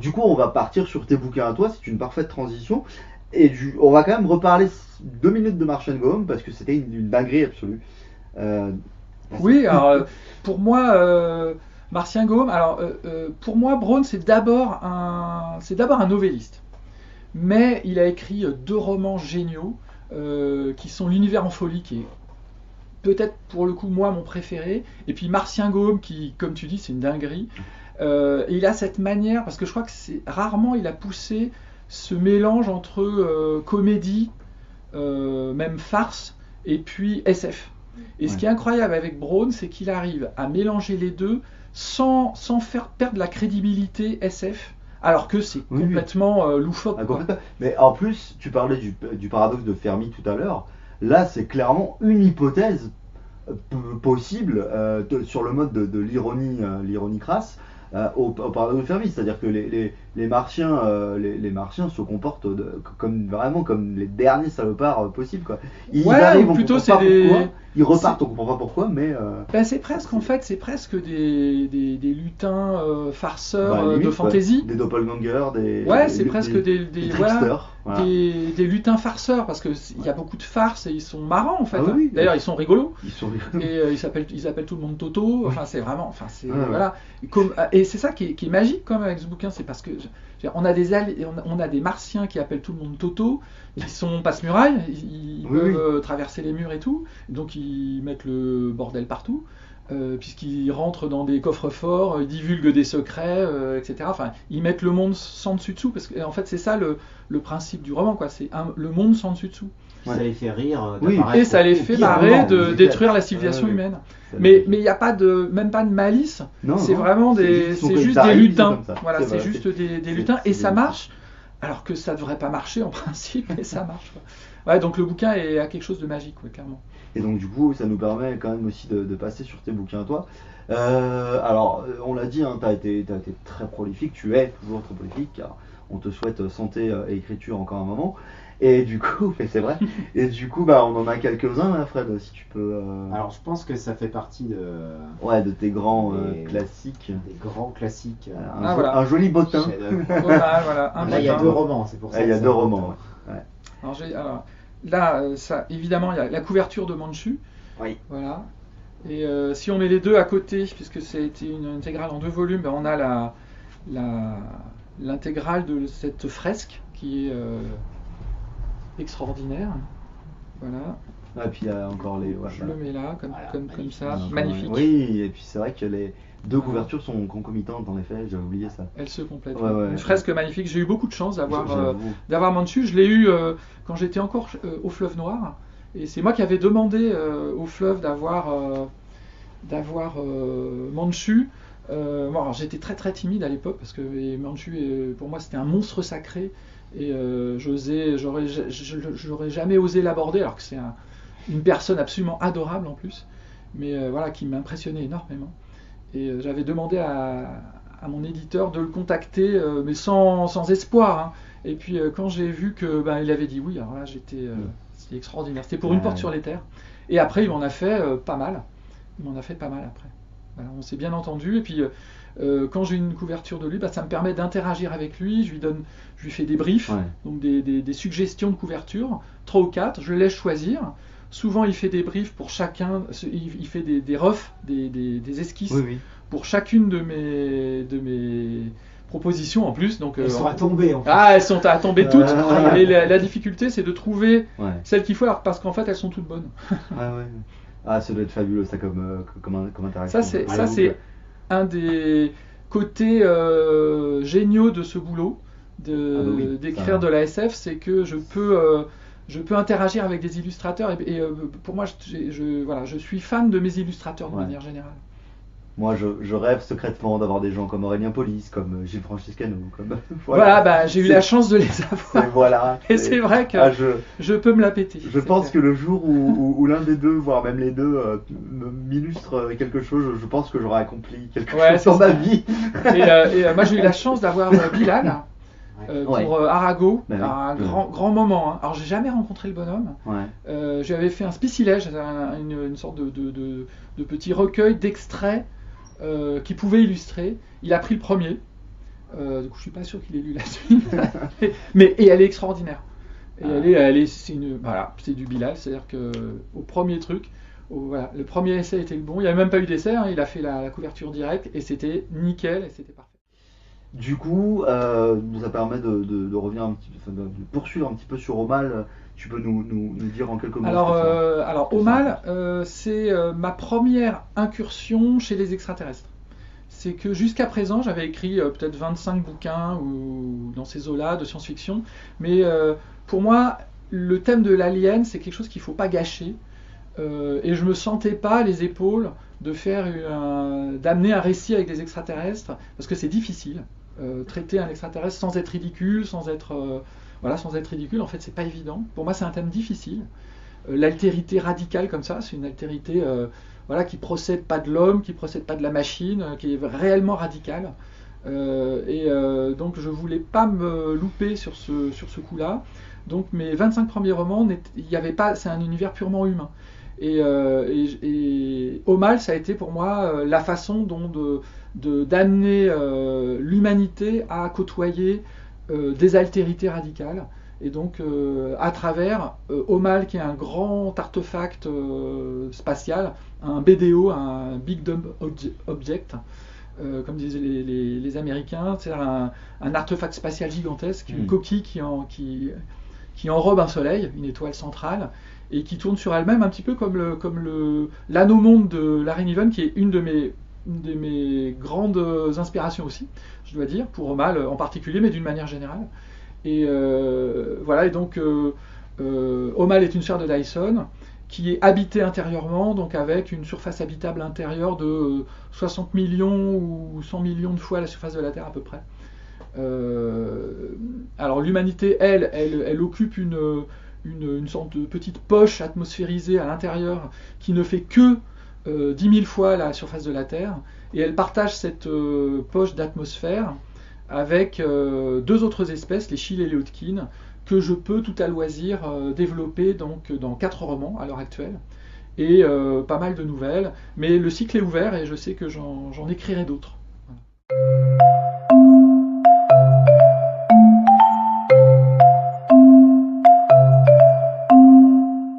du coup, on va partir sur tes bouquins à toi, c'est une parfaite transition. On va quand même reparler 2 minutes de Martian Gaume parce que c'était une dinguerie absolue. Euh, Oui, alors pour moi, Martien Gaume, alors pour moi, Braun c'est d'abord un novelliste, mais il a écrit deux romans géniaux qui sont L'univers en folie, qui est peut-être pour le coup moi mon préféré, et puis Martien Gaume qui, comme tu dis, c'est une dinguerie. Et il a cette manière, parce que je crois que c'est rarement il a poussé ce mélange entre comédie, même farce, et puis SF. Et ce ouais. qui est incroyable avec Braun, c'est qu'il arrive à mélanger les deux sans faire perdre la crédibilité SF, alors que c'est Oui, oui. complètement loufoque. Ah, Quoi. complètement. Mais en plus, tu parlais du paradoxe de Fermi tout à l'heure. Là, c'est clairement une hypothèse possible sur le mode de l'ironie crasse au paradoxe de Fermi. C'est-à-dire que les Martiens, les Martiens se comportent vraiment comme les derniers salopards possibles. Quoi. Ils Ouais, arrivent, ou on plutôt comprend c'est pas pourquoi. des. Ils repartent, on comprend pas pourquoi, mais Ben, c'est presque en fait, c'est presque des lutins farceurs bah, de limite, quoi. fantasy. Des doppelgangers, Ouais, c'est presque des tricksters. Voilà. des lutins farceurs parce que il y a beaucoup de farces et ils sont marrants en fait. Ah oui, oui. D'ailleurs, ils sont rigolos Ils sont et ils appellent tout le monde Toto. Enfin, c'est vraiment, enfin c'est ouais. voilà. Et c'est ça qui est magique quand même avec ce bouquin, c'est parce que on a des Martiens qui appellent tout le monde Toto, qui sont passe-murailles, ils Oui, peuvent traverser les murs et tout, donc ils mettent le bordel partout. Puisqu'ils rentrent dans des coffres forts, ils divulguent des secrets, etc. Enfin, ils mettent le monde sans dessus-dessous, parce que en fait c'est ça le principe du roman, quoi. C'est le monde sans dessus-dessous. Ça les fait rire, Oui. Et ça les fait marrer de détruire la civilisation humaine. Mais il n'y a même pas de malice. Non, c'est non. vraiment C'est juste ça des arrive, lutins. c'est comme ça. Voilà, C'est c'est vrai, juste des lutins et ça marche. Alors que ça devrait pas marcher en principe, mais ça marche. Quoi. Ouais, donc le bouquin a quelque chose de magique, ouais, clairement. Et donc du coup, ça nous permet quand même aussi de passer sur tes bouquins à toi. Alors, on l'a dit, hein, t'as été très prolifique, tu es toujours très prolifique, car on te souhaite santé et écriture encore un moment. Et du coup, mais c'est vrai, et du coup, bah, on en a quelques-uns, là, Fred, si tu peux... Alors je pense que ça fait partie Ouais, de tes grands des- classiques. des grands classiques. Voilà. Un joli bottin. chefs-d'œuvre. Voilà, un Là il y a bouquin. 2 romans, c'est pour ça. Ah, il y a que 2 ça- romans. Ouais. Alors, là, ça, évidemment, il y a la couverture de Manchu. Oui. Voilà. Et si on met les deux à côté, puisque c'était une intégrale en 2 volumes, ben on a l'intégrale de cette fresque qui est extraordinaire. Voilà. Et puis il y a encore les... ouais, Je voilà. le mets là, comme Magnifique. ça. Encore, Magnifique. Oui, et puis c'est vrai que les 2 Voilà. couvertures sont concomitantes, en effet, j'avais oublié ça. Elle se complète. Ouais. Une fresque magnifique. J'ai eu beaucoup de chance J'avoue. d'avoir Manchu. Je l'ai eu quand j'étais encore au Fleuve Noir. Et c'est moi qui avais demandé au Fleuve d'avoir Manchu. Bon, alors, j'étais très très timide à l'époque parce que Manchu, pour moi, c'était un monstre sacré. Et j'aurais jamais osé l'aborder alors que c'est une personne absolument adorable en plus. Mais voilà, qui m'impressionnait énormément. Et j'avais demandé à mon éditeur de le contacter, mais sans espoir. Hein. Et puis quand j'ai vu que il avait dit oui, alors là c'était extraordinaire. C'était pour Une porte sur les terres. Et après il m'en a fait pas mal. Il m'en a fait pas mal après. Voilà, on s'est bien entendu. Et puis quand j'ai une couverture de lui, ça me permet d'interagir avec lui. Je lui fais des briefs, donc des suggestions de couverture, 3 ou 4. Je le laisse choisir. Souvent, il fait des briefs pour chacun, il fait des refs, des esquisses pour chacune de mes propositions en plus. Donc, Elles sont à tomber en fait. elles sont à tomber toutes. Et la difficulté, c'est de trouver celles qu'il faut, alors, parce qu'en fait, elles sont toutes bonnes. Ah, ça doit être fabuleux, ça, comme interaction. Ça, c'est un des côtés géniaux de ce boulot, d'écrire de la SF, c'est que je peux interagir avec des illustrateurs et pour moi, je suis fan de mes illustrateurs de manière générale. Moi, je rêve secrètement d'avoir des gens comme Aurélien Polis, comme Gilles Franciscano, comme... J'ai eu la chance de les avoir. Et c'est vrai que je peux me la péter. Je pense que le jour où l'un des deux, voire même les deux, m'illustre quelque chose, je pense que j'aurai accompli quelque chose dans ma vie. Et moi, j'ai eu la chance d'avoir Bilal. Pour Arago, un grand moment. Hein. Alors j'ai jamais rencontré le bonhomme. J'avais fait un spicilège, une sorte de petit recueil d'extraits qu'il pouvait illustrer. Il a pris le premier. Du coup, je suis pas sûr qu'il ait lu la suite. Et elle est extraordinaire. Et c'est du Bilal, c'est-à-dire que au premier truc, voilà, le premier essai était le bon. Il n'y avait même pas eu d'essai, hein, il a fait la couverture directe et c'était nickel et c'était parfait. Du coup, ça permet de revenir un petit peu, de poursuivre un petit peu sur Aumale. Tu peux nous dire en quelques mots Alors Aumale, c'est ma première incursion chez les extraterrestres. C'est que jusqu'à présent, j'avais écrit peut-être 25 bouquins ou dans ces eaux-là de science-fiction, mais pour moi, le thème de l'alien, c'est quelque chose qu'il ne faut pas gâcher, et je me sentais pas les épaules d'amener un récit avec des extraterrestres, parce que c'est difficile. Traiter un extraterrestre sans être ridicule, sans être ridicule, en fait, c'est pas évident. Pour moi, c'est un thème difficile. L'altérité radicale comme ça, c'est une altérité qui procède pas de l'homme, qui procède pas de la machine, qui est réellement radicale. Donc je voulais pas me louper sur ce coup-là. Donc mes 25 premiers romans, il y avait pas, c'est un univers purement humain. Et Aumale, ça a été pour moi la façon d'amener l'humanité à côtoyer des altérités radicales. Et donc, à travers Aumale, qui est un grand artefact spatial, un BDO, un Big Dumb Object, comme disaient les Américains, c'est un artefact spatial gigantesque, une coquille qui enrobe un soleil, une étoile centrale, et qui tourne sur elle-même un petit peu comme l'anomonde de Larry Niven, qui est une de mes grandes inspirations aussi, je dois dire, pour Aumale en particulier, mais d'une manière générale. Et donc Aumale est une sphère de Dyson qui est habitée intérieurement, donc avec une surface habitable intérieure de 60 millions ou 100 millions de fois la surface de la Terre à peu près. Alors l'humanité, elle occupe une sorte de petite poche atmosphérisée à l'intérieur qui ne fait que 10 000 fois la surface de la Terre, et elle partage cette poche d'atmosphère avec deux autres espèces, les Chiles et les Hodgkin, que je peux tout à loisir développer donc, dans 4 romans à l'heure actuelle, et pas mal de nouvelles, mais le cycle est ouvert et je sais que j'en écrirai d'autres. Voilà.